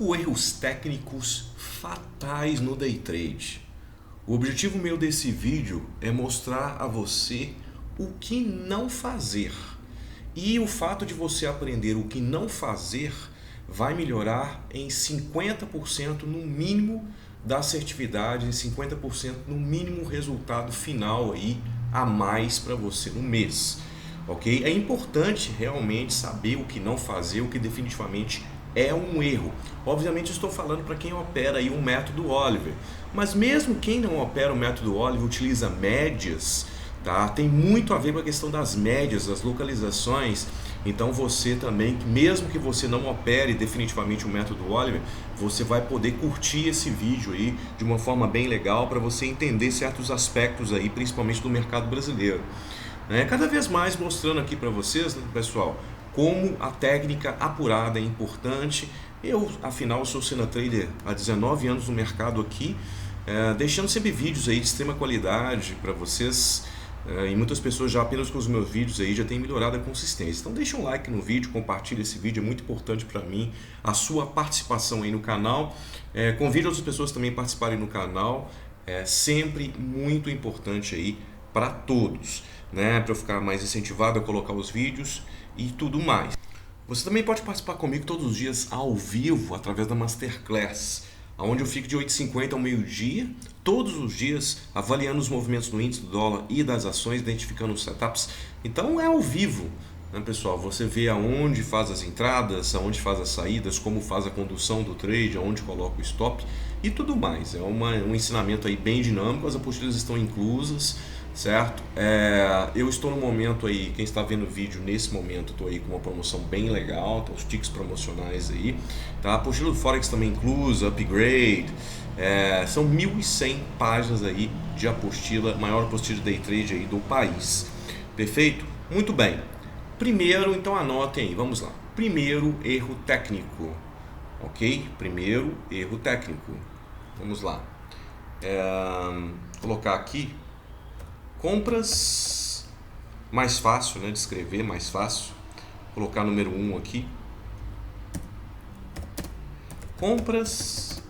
5 erros técnicos fatais no day trade. O objetivo meu desse vídeo é mostrar a você o que não fazer. E o fato de você aprender o que não fazer vai melhorar em 50% no mínimo da assertividade, em 50% no mínimo resultado final aí a mais para você no mês. Ok? É importante realmente saber o que não fazer, o que definitivamente é um erro. Obviamente estou falando para quem opera aí um método Oliver, mas mesmo quem não opera o método Oliver utiliza médias, tá? Tem muito a ver com a questão das médias, das localizações. Então você também, mesmo que você não opere definitivamente o método Oliver, você vai poder curtir esse vídeo aí de uma forma bem legal para você entender certos aspectos aí, principalmente do mercado brasileiro. Cada vez mais mostrando aqui para vocês, né, pessoal, como a técnica apurada é importante. Eu, afinal, sou Sena Trader há 19 anos no mercado aqui, deixando sempre vídeos aí de extrema qualidade para vocês. E muitas pessoas já apenas com os meus vídeos aí já têm melhorado a consistência. Então deixa um like no vídeo, compartilha esse vídeo, é muito importante para mim a sua participação aí no canal. Convido outras pessoas também a participarem no canal, é sempre muito importante aí para todos, né? Para eu ficar mais incentivado a colocar os vídeos e tudo mais. Você também pode participar comigo todos os dias ao vivo através da Masterclass, onde eu fico de 8h50 ao meio-dia, todos os dias, avaliando os movimentos do índice do dólar e das ações, identificando os setups. Então é ao vivo, né, pessoal? Você vê aonde faz as entradas, aonde faz as saídas, como faz a condução do trade, aonde coloca o stop e tudo mais. É um ensinamento aí bem dinâmico, as apostilas estão inclusas, certo? Eu estou no momento aí, quem está vendo o vídeo nesse momento, estou aí com uma promoção bem legal, tá, os tickets promocionais aí, tá? A apostila do Forex também inclusa, upgrade, são 1.100 páginas aí de apostila, maior apostila de day trade aí do país, perfeito? Muito bem, primeiro, então anotem aí, vamos lá, primeiro erro técnico, ok? Primeiro erro técnico, vamos lá, vou colocar aqui, compras, mais fácil, né, de escrever, mais fácil. Vou colocar número 1 aqui. Compras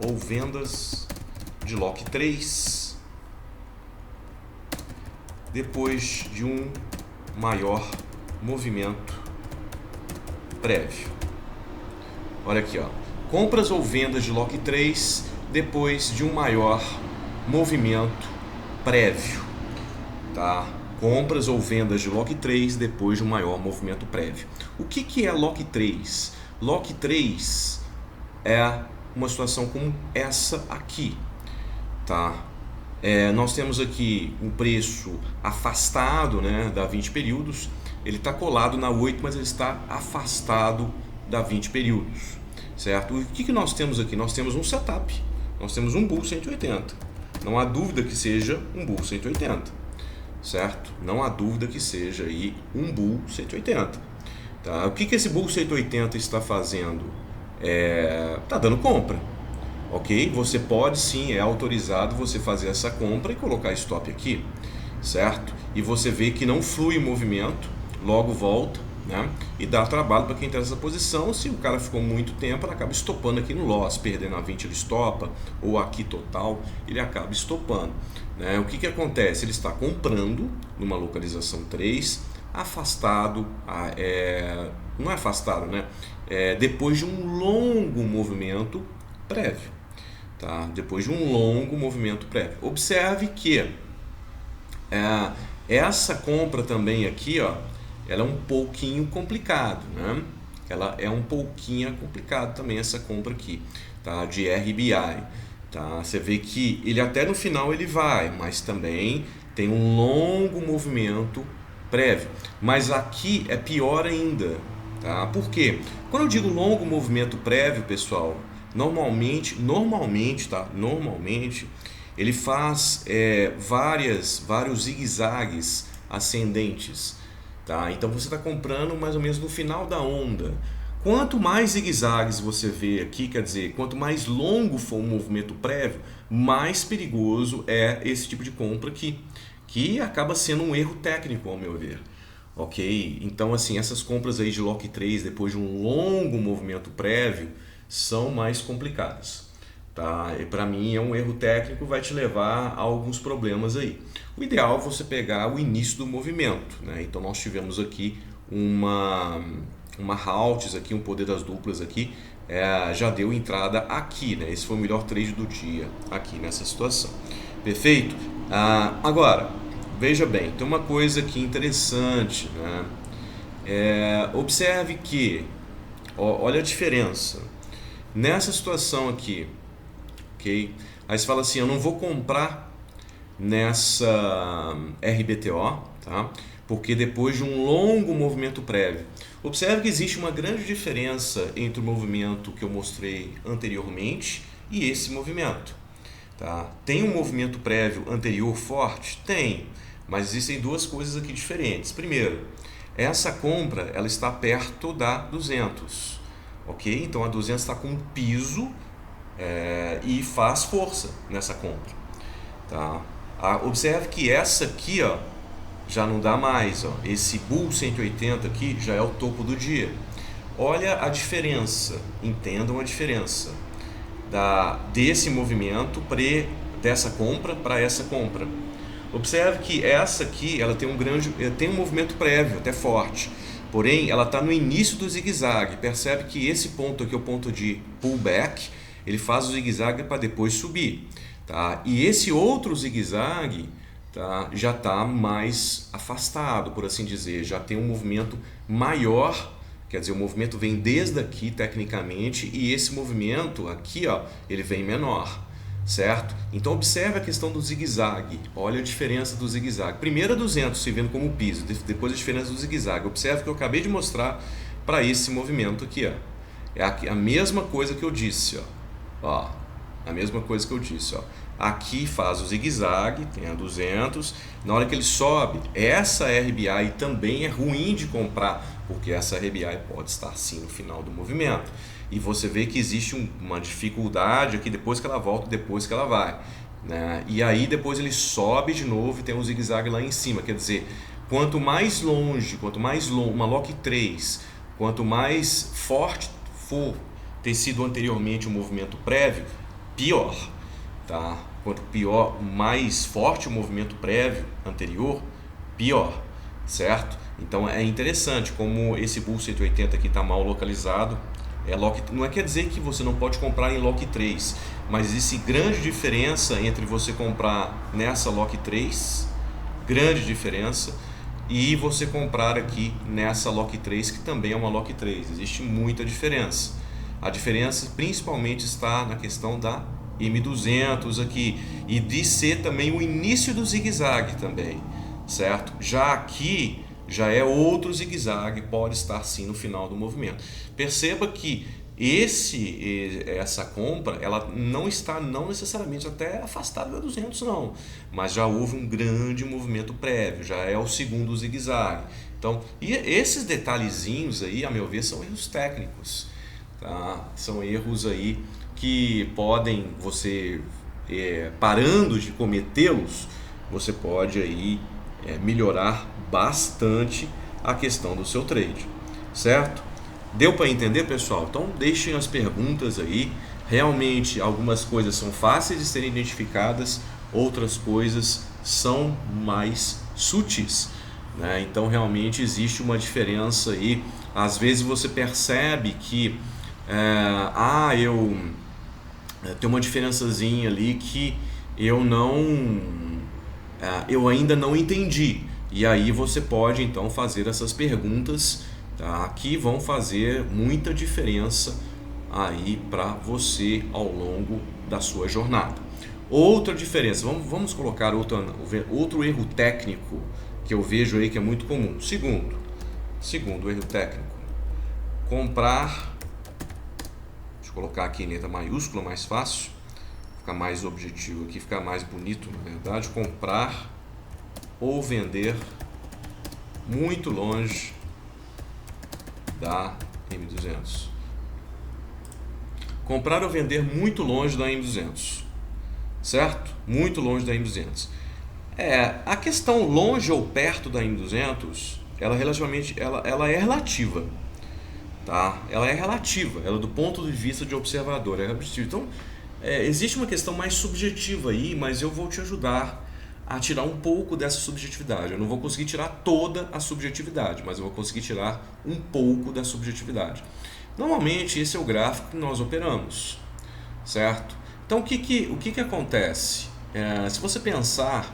ou vendas de lock 3 depois de um maior movimento prévio. Olha aqui, ó. Compras ou vendas de lock 3 depois de um maior movimento prévio. Tá? Compras ou vendas de lock 3 depois de um maior movimento prévio. O que é lock 3? Lock 3 é uma situação como essa aqui, tá? Nós temos aqui um preço afastado, né, da 20 períodos, ele está colado na 8, mas ele está afastado da 20 períodos, certo? O que nós temos aqui? Nós temos um setup, nós temos um Bull 180, não há dúvida que seja um Bull 180. Certo? Não há dúvida que seja aí um Bull 180. Tá? O que esse Bull 180 está fazendo? Está dando compra. Ok? Você pode sim, é autorizado você fazer essa compra e colocar stop aqui. Certo? E você vê que não flui o movimento, logo volta, né? E dá trabalho para quem está nessa posição. Se o cara ficou muito tempo, ele acaba estopando aqui no loss, perdendo a 20 ele estopa, ou aqui total, ele acaba estopando. O que acontece? Ele está comprando numa localização 3, afastado, não é afastado, né? Depois de um longo movimento prévio. Tá? Depois de um longo movimento prévio. Observe que essa compra também aqui, ó, ela é um pouquinho complicado, né? Ela é um pouquinho complicado também essa compra aqui, tá? De RBI. Tá? Você vê que ele até no final ele vai, mas também tem um longo movimento prévio. Mas aqui é pior ainda. Tá? Por quê? Quando eu digo longo movimento prévio, pessoal, normalmente, tá? Normalmente ele faz vários zigue-zagues ascendentes. Tá? Então você está comprando mais ou menos no final da onda. Quanto mais zigue-zagues você vê aqui, quer dizer, quanto mais longo for o movimento prévio, mais perigoso é esse tipo de compra aqui, que acaba sendo um erro técnico, ao meu ver. Ok? Então, assim, essas compras aí de lock 3 depois de um longo movimento prévio, são mais complicadas. Tá? E para mim é um erro técnico, vai te levar a alguns problemas aí. O ideal é você pegar o início do movimento, né? Então nós tivemos aqui uma Haltes aqui, um poder das duplas aqui, já deu entrada aqui, né? Esse foi o melhor trade do dia aqui nessa situação. Perfeito? Agora, veja bem, tem uma coisa aqui interessante, né? Observe que, olha a diferença. Nessa situação aqui, ok? Aí você fala assim, eu não vou comprar nessa RBTO, tá? Porque depois de um longo movimento prévio. Observe que existe uma grande diferença entre o movimento que eu mostrei anteriormente e esse movimento. Tá? Tem um movimento prévio anterior forte? Tem, mas existem duas coisas aqui diferentes. Primeiro, essa compra ela está perto da 200, ok? Então a 200 está com um piso e faz força nessa compra. Tá? Observe que essa aqui, ó, já não dá mais, ó. Esse Bull 180 aqui já é o topo do dia. Olha a diferença, entendam a diferença desse movimento dessa compra para essa compra. Observe que essa aqui ela tem um movimento prévio até forte, porém ela está no início do zigue-zague. Percebe que esse ponto aqui é o ponto de pullback, ele faz o zigue-zague para depois subir, tá? E esse outro zigue-zague, tá, já está mais afastado, por assim dizer, já tem um movimento maior, quer dizer, o movimento vem desde aqui tecnicamente e esse movimento aqui, ó, ele vem menor, certo? Então observe a questão do zigue-zague, olha a diferença do zigue-zague. Primeiro a 200 se vendo como piso, depois a diferença do zigue-zague. Observe que eu acabei de mostrar para esse movimento aqui, ó. É a mesma coisa que eu disse, ó, a mesma coisa que eu disse, ó. Aqui faz o zigue-zague, tem a 200, na hora que ele sobe, essa RBI também é ruim de comprar, porque essa RBI pode estar sim no final do movimento. E você vê que existe uma dificuldade aqui depois que ela volta, depois que ela vai, né? E aí depois ele sobe de novo e tem um zigue-zague lá em cima, quer dizer, quanto mais longe, uma Lock 3, quanto mais forte for ter sido anteriormente um movimento prévio, pior, tá? Quanto pior, mais forte o movimento prévio anterior, pior, certo? Então é interessante como esse Bull 180 aqui está mal localizado. Não quer dizer que você não pode comprar em Lock 3, mas existe grande diferença entre você comprar nessa Lock 3, grande diferença, e você comprar aqui nessa Lock 3, que também é uma Lock 3. Existe muita diferença. A diferença principalmente está na questão da M200 aqui e de ser também o início do zigue-zague também, certo? Já aqui já é outro zigue-zague, pode estar sim no final do movimento. Perceba que essa compra ela não está necessariamente até afastada da 200 não, mas já houve um grande movimento prévio, já é o segundo zigue-zague. Então, e esses detalhezinhos aí, a meu ver, são erros técnicos, tá? São erros aí que podem, você parando de cometê-los, você pode aí melhorar bastante a questão do seu trade, certo? Deu para entender, pessoal? Então deixem as perguntas aí. Realmente algumas coisas são fáceis de serem identificadas, outras coisas são mais sutis, né? Então realmente existe uma diferença aí. Às vezes você percebe que tem uma diferençazinha ali que eu ainda não entendi. E aí você pode então fazer essas perguntas, tá, que vão fazer muita diferença aí para você ao longo da sua jornada. Outra diferença, vamos colocar outro erro técnico que eu vejo aí que é muito comum. Segundo erro técnico, comprar, deixa eu colocar aqui em letra maiúscula, mais fácil, ficar mais objetivo aqui, ficar mais bonito na verdade. Comprar ou vender muito longe da M200. Comprar ou vender muito longe da M200, certo? Muito longe da M200. A questão longe ou perto da M200, ela é relativa, tá? Ela é relativa, ela é do ponto de vista de observador, é relativa. Então, existe uma questão mais subjetiva aí, mas eu vou te ajudar a tirar um pouco dessa subjetividade. Eu não vou conseguir tirar toda a subjetividade, mas eu vou conseguir tirar um pouco da subjetividade. Normalmente, esse é o gráfico que nós operamos, certo? Então, o que acontece? Se você pensar,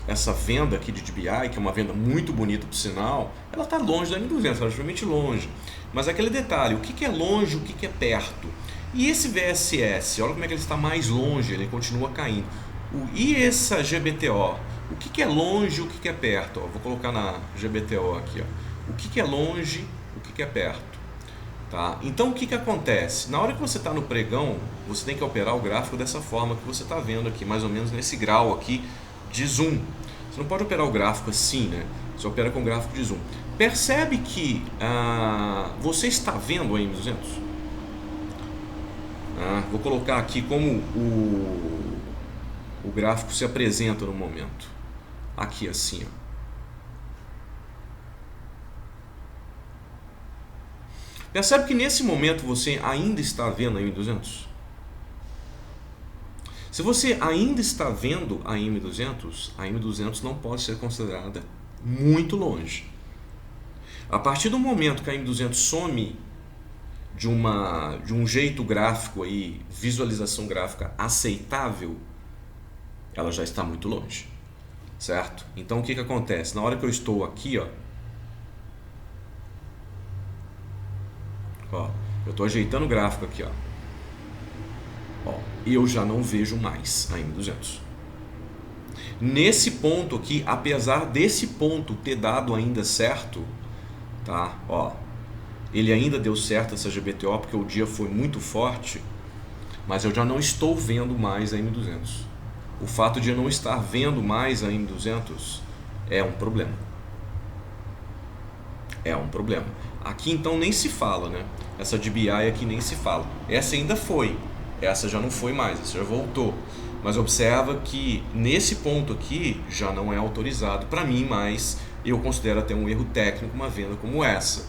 essa venda aqui de DBI, que é uma venda muito bonita por sinal, ela está longe da M200, relativamente longe. Mas aquele detalhe, o que é longe, o que é perto? E esse VSS, olha como é que ele está mais longe, ele continua caindo. E essa GBTO, o que é longe, o que é perto? Vou colocar na GBTO aqui. O que é longe, o que é perto? Tá? Então o que acontece? Na hora que você está no pregão, você tem que operar o gráfico dessa forma que você está vendo aqui, mais ou menos nesse grau aqui de zoom. Você não pode operar o gráfico assim, né? Você opera com gráfico de zoom. Percebe que você está vendo a M200? Vou colocar aqui como o gráfico se apresenta no momento. Aqui assim, ó. Percebe que nesse momento você ainda está vendo a M200? Se você ainda está vendo a M200 não pode ser considerada muito longe. A partir do momento que a M200 some de um jeito gráfico aí, visualização gráfica aceitável, ela já está muito longe, certo? Então o que acontece? Na hora que eu estou aqui, ó, eu estou ajeitando o gráfico aqui, e eu já não vejo mais a M200. Nesse ponto aqui, apesar desse ponto ter dado ainda certo, tá? Ele ainda deu certo essa GBTO porque o dia foi muito forte, mas eu já não estou vendo mais a M200. O fato de eu não estar vendo mais a M200 é um problema. É um problema. Aqui então nem se fala, né? Essa DBI aqui nem se fala. Essa ainda foi. Essa já não foi mais, essa já voltou. Mas observa que nesse ponto aqui já não é autorizado para mim, mas eu considero até um erro técnico uma venda como essa,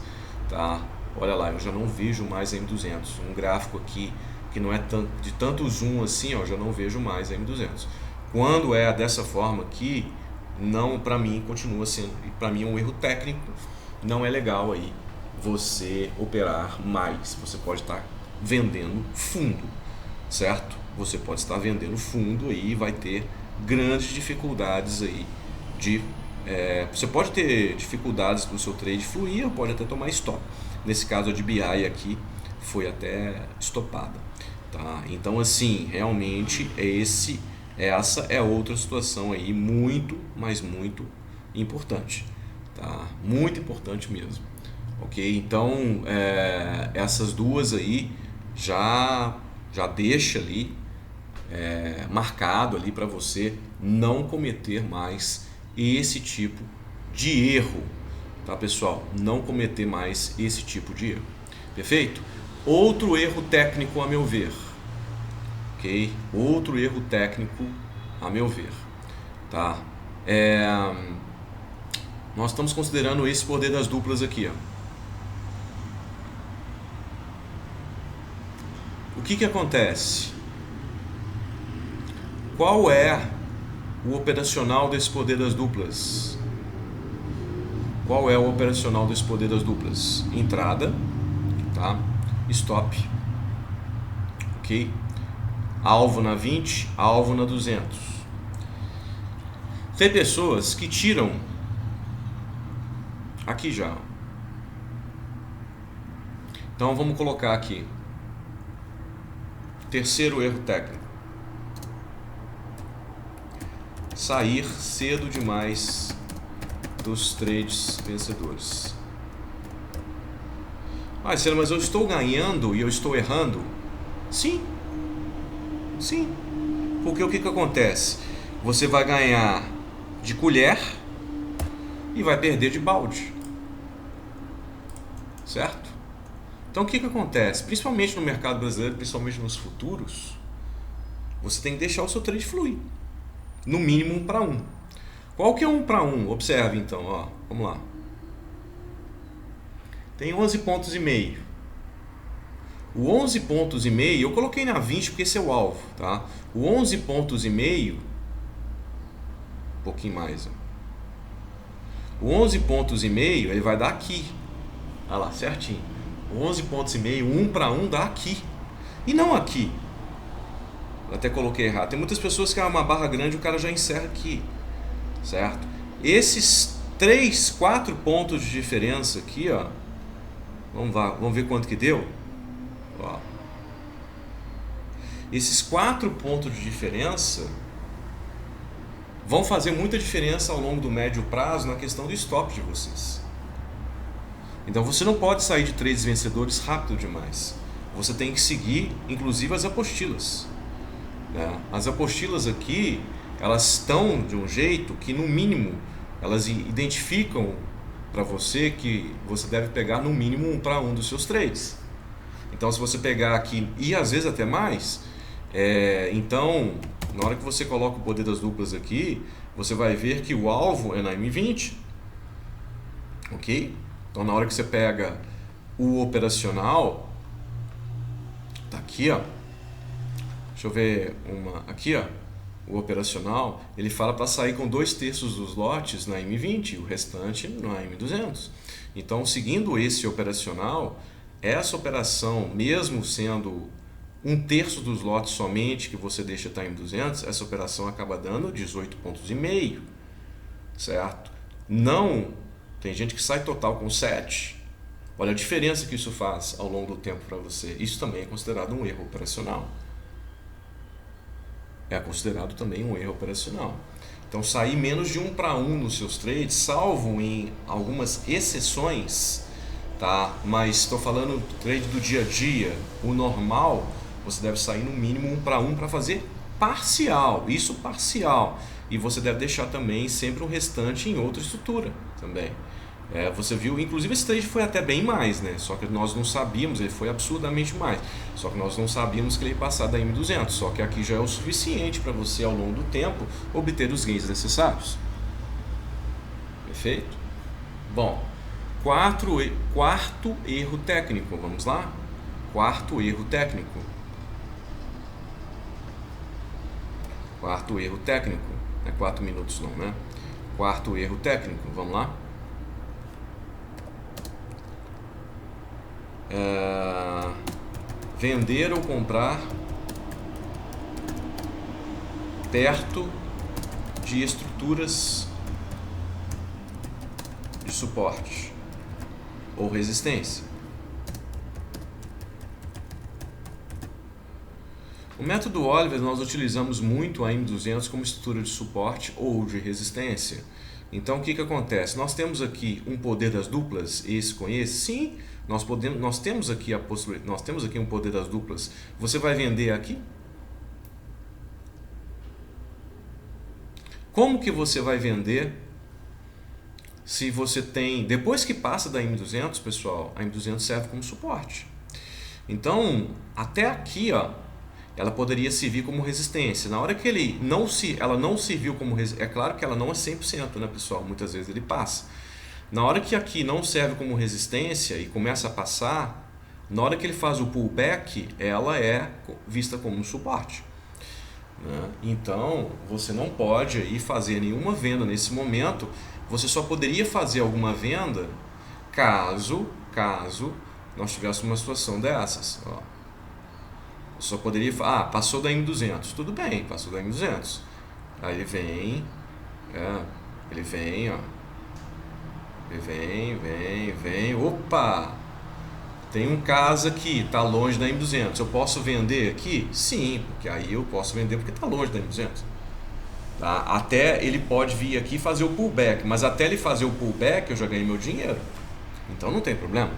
tá? Olha lá, eu já não vejo mais a M200. Um gráfico aqui que não é de tanto zoom assim, ó, já não vejo mais a M200. Quando é dessa forma aqui, não, para mim continua sendo, para mim é um erro técnico. Não é legal aí você operar mais. Você pode estar vendendo fundo, certo? Você pode estar vendendo fundo aí e vai ter grandes dificuldades aí você pode ter dificuldades do seu trade fluir, ou pode até tomar stop. Nesse caso a DBI aqui foi até estopada, tá? Então assim, realmente essa é outra situação aí muito, mas muito importante, tá? Muito importante mesmo, ok? Então essas duas aí já deixa ali marcado ali para você não cometer mais esse tipo de erro, tá, pessoal? Não cometer mais esse tipo de erro, perfeito? Outro erro técnico a meu ver, ok? Outro erro técnico a meu ver, tá? Nós estamos considerando esse poder das duplas aqui, ó. O que acontece? Qual é o operacional desse poder das duplas? Qual é o operacional desse poder das duplas? Entrada, tá? Stop, ok? Alvo na 20, alvo na 200. Tem pessoas que tiram aqui já. Então vamos colocar aqui. Terceiro erro técnico: sair cedo demais dos trades vencedores. Mas eu estou ganhando e eu estou errando? Sim. Sim. Porque o que acontece? Você vai ganhar de colher e vai perder de balde. Certo? Então o que acontece? Principalmente no mercado brasileiro, principalmente nos futuros, você tem que deixar o seu trade fluir. No mínimo 1 para 1. Qual que é 1 para 1? Observe então, ó, vamos lá. Tem 11 pontos e meio. O 11 pontos e meio, eu coloquei na 20 porque esse é o alvo, tá? O 11 pontos e meio, um pouquinho mais, ó. O 11 pontos e meio, ele vai dar aqui. Olha lá, certinho. O 11 pontos e meio, 1 para 1 dá aqui. E não aqui. Eu até coloquei errado. Tem muitas pessoas que é uma barra grande, o cara já encerra aqui. Certo? Esses 3, 4 pontos de diferença aqui, ó. Vamos ver quanto que deu. Ó. Esses 4 pontos de diferença vão fazer muita diferença ao longo do médio prazo na questão do stop de vocês. Então você não pode sair de trades vencedores rápido demais. Você tem que seguir, inclusive, as apostilas. Né? As apostilas aqui, elas estão de um jeito que, no mínimo, elas identificam para você que você deve pegar no mínimo 1 para 1 dos seus trades. Então, se você pegar aqui, e às vezes até mais, então, na hora que você coloca o poder das duplas aqui, você vai ver que o alvo é na M20. Ok? Então, na hora que você pega o operacional, tá aqui, ó. Deixa eu ver uma aqui, ó. O operacional, ele fala para sair com 2/3 dos lotes na M20 e o restante na M200. Então, seguindo esse operacional, essa operação, mesmo sendo 1/3 dos lotes somente que você deixa estar em M200, essa operação acaba dando 18 pontos e meio, certo? Não, tem gente que sai total com 7. Olha a diferença que isso faz ao longo do tempo para você. Isso também é considerado um erro operacional. É considerado também um erro operacional. Então, sair menos de 1 para 1 nos seus trades, salvo em algumas exceções, tá? Mas estou falando do trade do dia a dia, o normal, você deve sair no mínimo 1 para 1 para fazer parcial, isso parcial. E você deve deixar também sempre um restante em outra estrutura também. Você viu, inclusive esse trade foi até bem mais, né? Só que nós não sabíamos, ele foi absurdamente mais. Só que nós não sabíamos que ele ia passar da M200. Só que aqui já é o suficiente para você, ao longo do tempo, obter os gains necessários. Perfeito? Bom, quarto erro técnico, vamos lá? Quarto erro técnico. Quarto erro técnico. Não é 4 minutos não, né? Quarto erro técnico, vamos lá? Vender ou comprar perto de estruturas de suporte ou resistência. O método Oliver nós utilizamos muito a M200 como estrutura de suporte ou de resistência. Então o que acontece? Nós temos aqui um poder das duplas, esse com esse, sim. Nós temos aqui um poder das duplas. Você vai vender aqui? Como que você vai vender se você tem... Depois que passa da M200, pessoal, a M200 serve como suporte. Então, até aqui, ó, ela poderia servir como resistência. Na hora que ela não serviu como resistência, é claro que ela não é 100%, né, pessoal? Muitas vezes ele passa. Na hora que aqui não serve como resistência e começa a passar, na hora que ele faz o pullback, ela é vista como um suporte. Né? Então, você não pode aí fazer nenhuma venda nesse momento. Você só poderia fazer alguma venda caso nós tivéssemos uma situação dessas. Ó. Só poderia... passou da M200. Tudo bem, passou da M200. Aí ele vem... ó. Vem. Opa! Tem um caso aqui, está longe da M200. Eu posso vender aqui? Sim, porque aí eu posso vender porque está longe da M200. Tá? Até ele pode vir aqui fazer o pullback, mas até ele fazer o pullback eu já ganhei meu dinheiro. Então não tem problema.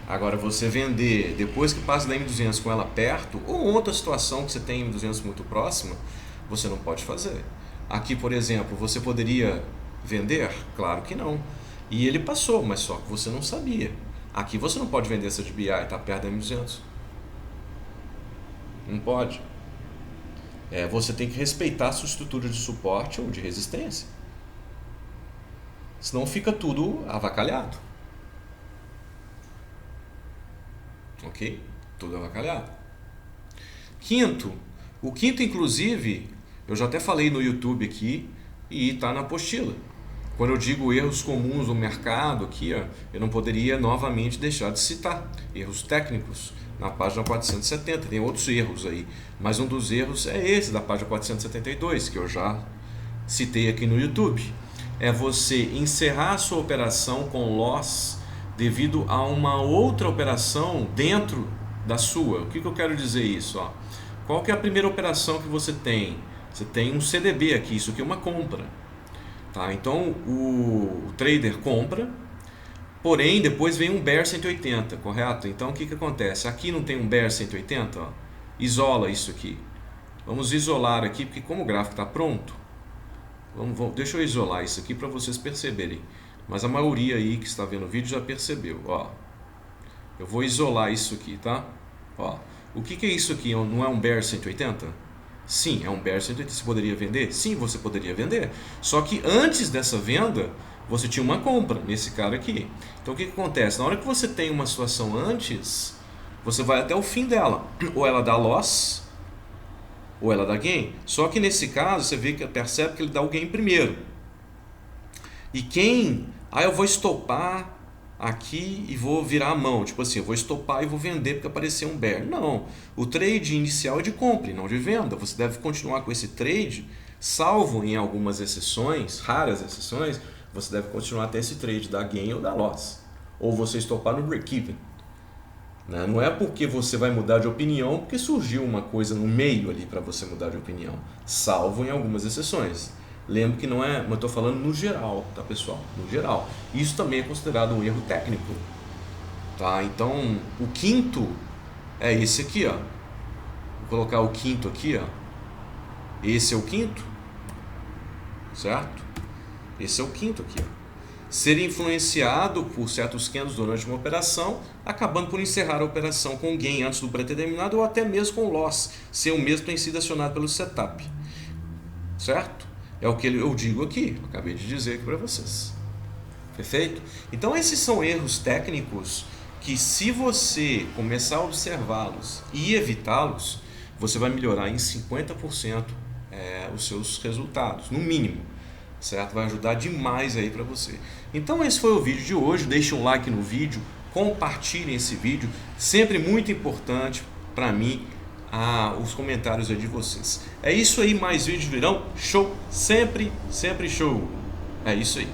Agora você vender depois que passa da M200 com ela perto, ou outra situação que você tem M200 muito próxima, você não pode fazer. Aqui, por exemplo, você poderia vender? Claro que não. E ele passou, mas só que você não sabia. Aqui você não pode vender essa DBI, está perto da M200. Não pode. você tem que respeitar a sua estrutura de suporte ou de resistência. Senão fica tudo avacalhado. Ok? Tudo avacalhado. O quinto, inclusive, eu já até falei no YouTube aqui e está na apostila. Quando eu digo erros comuns no mercado aqui, ó, eu não poderia novamente deixar de citar erros técnicos na página 470. Tem outros erros aí, mas um dos erros é esse da página 472, que eu já citei aqui no YouTube. É você encerrar a sua operação com loss devido a uma outra operação dentro da sua. O que eu quero dizer isso? Ó? Qual que é a primeira operação que você tem? Você tem um CDB aqui, isso aqui é uma compra. Tá? Então o trader compra, porém depois vem um Bear 180, correto? Então o que acontece? Aqui não tem um Bear 180? Ó? Isola isso aqui. Vamos isolar aqui, porque como o gráfico está pronto, deixa eu isolar isso aqui para vocês perceberem. Mas a maioria aí que está vendo o vídeo já percebeu. Ó, eu vou isolar isso aqui, tá? Ó, o que é isso aqui? Não é um Bear 180? Sim, é um Bear 180. Você poderia vender? Sim, você poderia vender. Só que antes dessa venda, você tinha uma compra nesse cara aqui. Então o que acontece? Na hora que você tem uma situação antes, você vai até o fim dela. Ou ela dá loss, ou ela dá gain. Só que nesse caso, você percebe que ele dá o gain primeiro. E eu vou estopar aqui e vou virar a mão. Tipo assim, eu vou estopar e vou vender porque apareceu um bear. Não, o trade inicial é de compra e não de venda. Você deve continuar com esse trade, salvo em algumas exceções, raras exceções, você deve continuar até esse trade da gain ou da loss. Ou você estopar no break-even. Não é porque você vai mudar de opinião porque surgiu uma coisa no meio ali para você mudar de opinião, salvo em algumas exceções. Lembro que não é, mas estou falando no geral, tá pessoal? No geral. Isso também é considerado um erro técnico. Tá? Então, o quinto é esse aqui, ó. Vou colocar o quinto aqui, ó. Esse é o quinto. Certo? Esse é o quinto aqui, ó. Ser influenciado por certos candles durante uma operação, acabando por encerrar a operação com gain antes do pré-determinado ou até mesmo com loss, se o mesmo tem sido acionado pelo setup. Certo? É o que eu digo aqui, eu acabei de dizer aqui para vocês. Perfeito? Então esses são erros técnicos que, se você começar a observá-los e evitá-los, você vai melhorar em 50% os seus resultados, no mínimo. Certo? Vai ajudar demais aí para você. Então esse foi o vídeo de hoje. Deixe um like no vídeo, compartilhem esse vídeo. Sempre muito importante para mim os comentários aí de vocês. É isso aí, mais vídeos virão. Show! Sempre show! É isso aí.